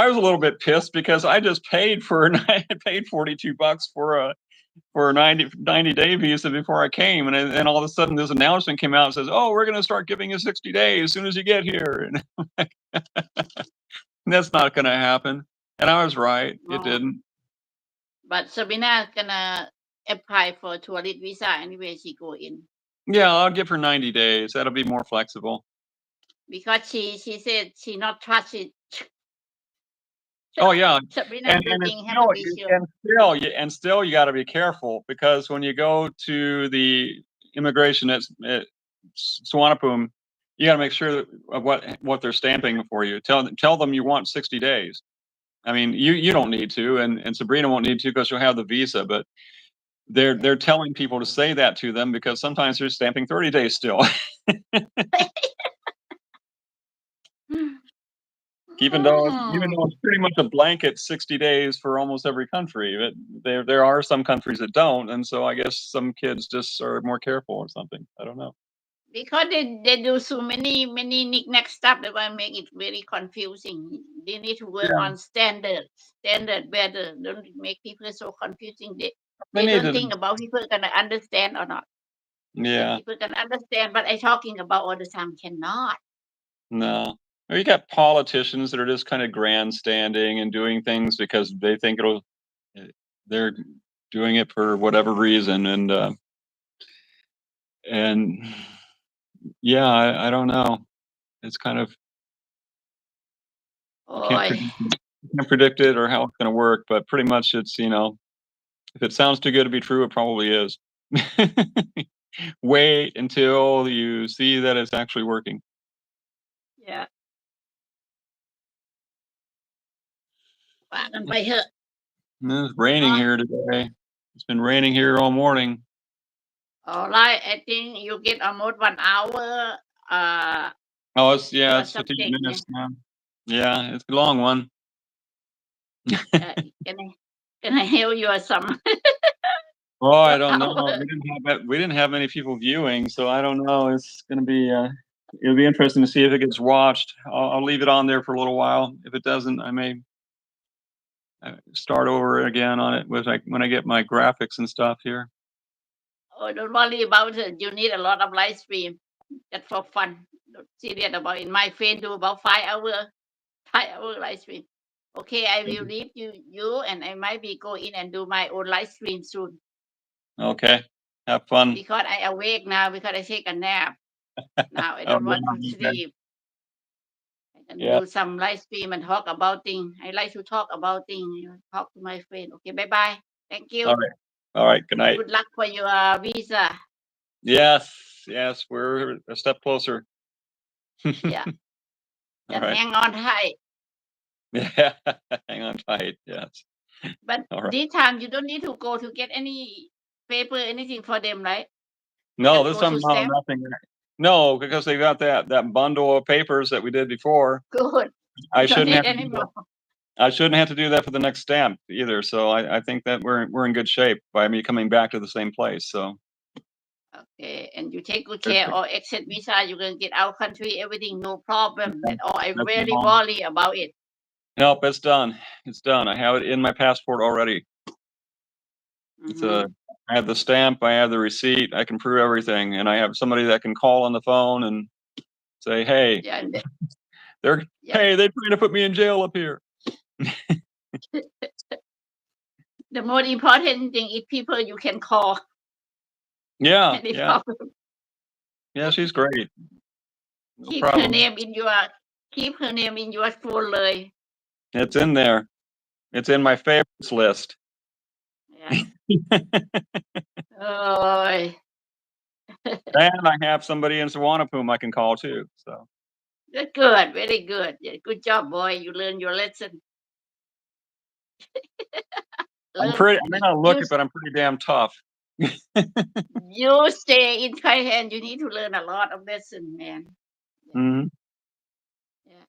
I was a little bit pissed because I just paid I paid $42 for a 90-day visa before I came, and all of a sudden this announcement came out and says, "Oh, we're going to start giving you 60 days as soon as you get here," and that's not going to happen. And I was right; it no. didn't. But Sabrina gonna apply for tourist visa anyway. She go in Yeah, I'll give her 90 days. That'll be more flexible. because she said she not trust it. Oh yeah, Sabrina and looking have to be sure. still you got to be careful because when you go to the immigration at Suvarnabhumi, you got to make sure of what they're stamping for you. Tell them you want 60 days. I mean, you don't need to, and Sabrina won't need to because she'll have the visa. But they're telling people to say that to them because sometimes they're stamping 30 days still. Even though it's pretty much a blanket 60 days for almost every country, but there are some countries that don't, and so I guess some kids just are more careful or something. I don't know. Because they do so many knick-knack stuff that will make it very confusing. They need to work Yeah, on standard better. Don't make people so confusing. they They need don't to. think about people gonna understand or not. Yeah, People can understand, but I talking about all the time cannot. no. Or you got politicians that are just kind of grandstanding and doing things because they think they're doing it for whatever reason, and yeah, I don't know. It's kind of you can't Oh, predict it or how it's going to work, but pretty much it's if it sounds too good to be true, it probably is. Wait until you see that it's actually working. yeah. ว่ากันไปเถอะ It's raining here today. It's been raining here all morning. All right, I think you get almost 1 hour. Oh, it's Your 15 subject, minutes now. Yeah, it's a long one. can I help you or some? Oh, I don't know. hour? We didn't have many people viewing, so I don't know. It's gonna be it'll be interesting to see if it gets watched. I'll leave it on there for a little while. If it doesn't, I may start over again on it when I get my graphics and stuff here. Oh, don't worry about it. You need a lot of live stream. Just for fun. Don't serious about it. My friend do about 5 hour live stream. Okay, I will leave you and I might be go in and do my own live stream soon Okay, have fun. because I awake now because I take a nap. Now I Oh, don't want to yeah, okay. sleep. I can Yeah. do some live stream and talk about things. I like to talk about things. Talk to my friend. Okay, bye bye. Thank you. All right. Good night. Good luck for your visa. Yes, we're a step closer. Yeah. All Just right. hang on tight. Yeah, hang on tight. Yes. But All right. this time you don't need to go to get any paper, anything for them, right? No, Just this go time to no, stamp. nothing. No, because they got that bundle of papers that we did before. Good. I You don't shouldn't need have to any do more. I shouldn't have to do that for the next stamp either. So I think that we're in good shape by me coming back to the same place. So Okay, and you take good there's- care or exit visa, you can get out country, everything, no problem at all. I that's really all. worry about it. Nope, it's done. It's done. I have it in my passport already. It's Mhm. I have the stamp, I have the receipt, I can prove everything, and I have somebody that can call on the phone and say, "Hey, Yeah, and the they're yeah, they're trying to put me in jail up here." the most important thing is people you can call Yeah, any yeah, problem. yeah. She's great. No Keep her problem. name in your phone เลย It's in there. It's in my favorites list. Yeah. โอ๊ย And I have somebody in Suvarnabhumi I can call too. So That's good, very good. Yeah, good job, boy. You learn your lesson. Learn I may not look you it, but I'm pretty damn tough. you stay in Thailand, you need to learn a lot of lesson, man. Mhm. Yeah.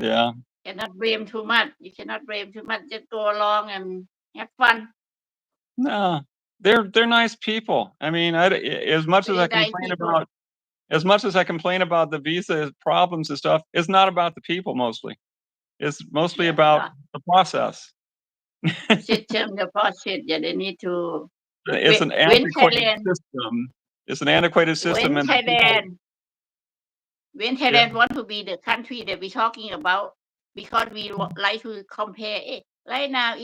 Yeah. Cannot blame too much. You cannot blame too much. Just go along and have fun. No, they're nice people. I mean, as much as Very I nice complain people. about the visa problems and stuff, it's not about the people mostly. It's mostly Yeah. about the process. The system, the process, yeah, they need to It's an when antiquated Thailand system. It's an antiquated system, when and the people. Thailand when Yeah. Thailand want to be the country that we're talking about, because we like to compare it. Right now,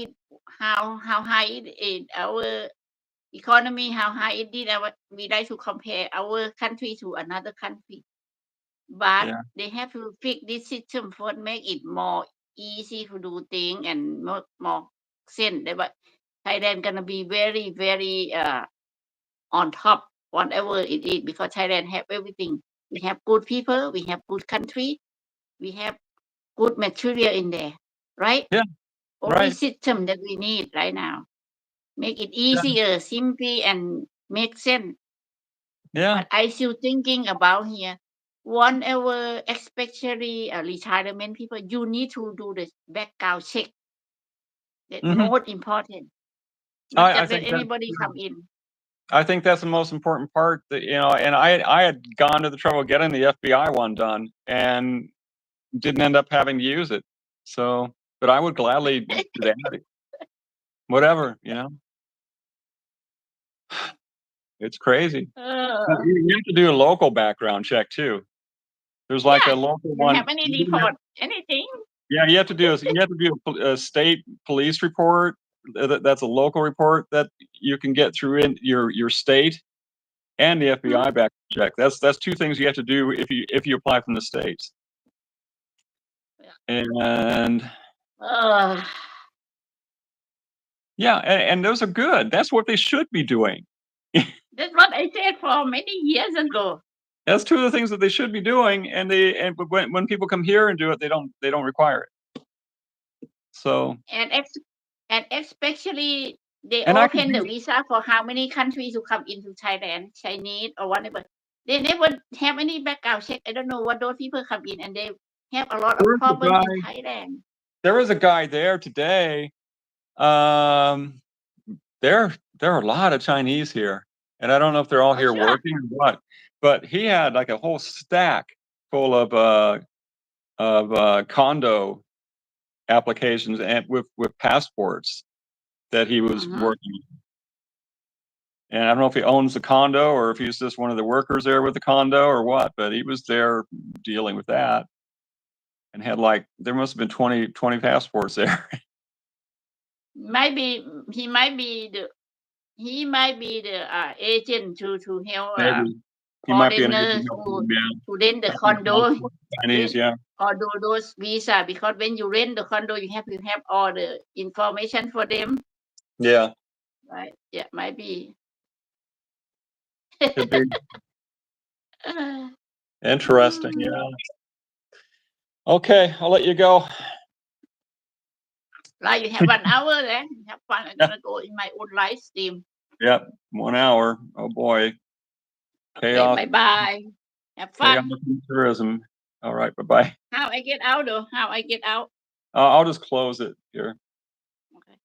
how high it is our economy, how high it is we like to compare our country to another country. But Yeah. they have to fix this system for make it more easy to do things and more sense. But Thailand gonna be very, very on top, whatever it is, because Thailand have everything. We have good people, we have good country, we have good material in there, right? Yeah. Only Right. system that we need right now. Make it Yeah. easier, simply, and make sense. Yeah. But I still thinking about here, whenever, especially retirement people, you need to do the background check. That's Mhm. most important. Not I just let think that's anybody true. come in. I think that's the most important part that, and I had gone to the trouble of getting the FBI one done and didn't end up having to use it. So, but I would gladly do that. Whatever, it's crazy. But Uh, you have to do a local background check too. There's like a yeah, local you one. have any report, anything? Yeah, you have to do a state police report. That's a local report that you can get through in your state, and the Hmm? FBI background check. That's two things you have to do if you apply from the states. And Uh, yeah, and those are good. That's what they should be doing. that's what I said for many years ago. That's two of the things that they should be doing, but when people come here and do it, they don't require it. So, And and especially they and I can open the do visa for how many countries to come into Thailand, Chinese or whatever. They never have any background check. I don't know what those people come in and they have a lot of there is a problem in guy Thailand. there is a guy there today. Um, there are a lot of Chinese here, and I don't know if they're all Oh here sure. working or what, but he had like a whole stack full of condo applications and with passports that he was Hmm. working on. And I don't know if he owns the condo or if he's just one of the workers there with the condo or what, but he was there dealing with that and had there must have been 20 passports there. Maybe he might be the agent to help Maybe he might be an foreigners agent. to rent the condo, Chinese, rent yeah. or do those visa, because when you rent the condo, you have to have all the information for them, Yeah, right? Yeah, might be. could be interesting. Yeah. Okay, I'll let you go. Like you have 1 hour then. Have fun. I'm Yeah. gonna go in my own live stream. Yep, 1 hour. Oh boy, Okay, chaos, bye bye. Have chaos fun. and tourism. All right, bye bye. How I get out though? How I get out? I'll just close it here. Okay.